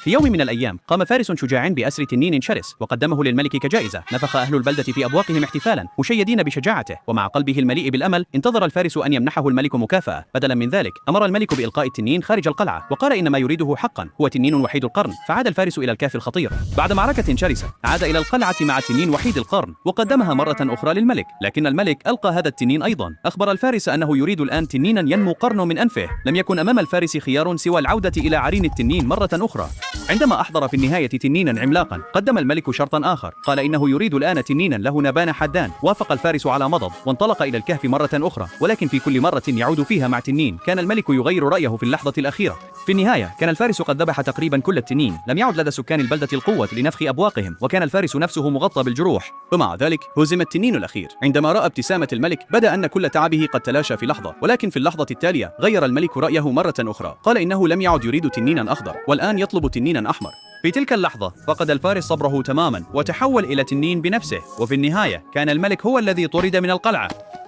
في يوم من الأيام قام فارس شجاع بأسر تنين شرس وقدمه للملك كجائزة. نفخ أهل البلدة في أبواقهم احتفالا مشيدين بشجاعته، ومع قلبه المليء بالأمل انتظر الفارس أن يمنحه الملك مكافأة. بدلا من ذلك أمر الملك بإلقاء التنين خارج القلعة، وقال إن ما يريده حقا هو تنين وحيد القرن. فعاد الفارس إلى الكهف الخطير. بعد معركة شرسة عاد إلى القلعة مع تنين وحيد القرن وقدمها مرة أخرى للملك، لكن الملك ألقى هذا التنين أيضا. أخبر الفارس أنه يريد الآن تنينا ينمو قرنه من أنفه. لم يكن أمام الفارس خيار سوى العودة إلى عرين التنين مرة أخرى. عندما أحضر في النهاية تنينا عملاقا قدم الملك شرطا آخر، قال إنه يريد الآن تنينا له نابان حدان. وافق الفارس على مضض وانطلق إلى الكهف مرة أخرى، ولكن في كل مرة يعود فيها مع تنين كان الملك يغير رأيه في اللحظة الأخيرة. في النهاية كان الفارس قد ذبح تقريبا كل التنين. لم يعد لدى سكان البلدة القوة لنفخ أبواقهم، وكان الفارس نفسه مغطى بالجروح. ومع ذلك هزم التنين الأخير. عندما رأى ابتسامة الملك بدا أن كل تعبه قد تلاشى في لحظة، ولكن في اللحظة التالية غير الملك رأيه مرة أخرى. قال إنه لم يعد يريد تنينا أخضر، والآن يطلب تنينا أحمر. في تلك اللحظة فقد الفارس صبره تماما وتحول إلى تنين بنفسه، وفي النهاية كان الملك هو الذي طرد من القلعة.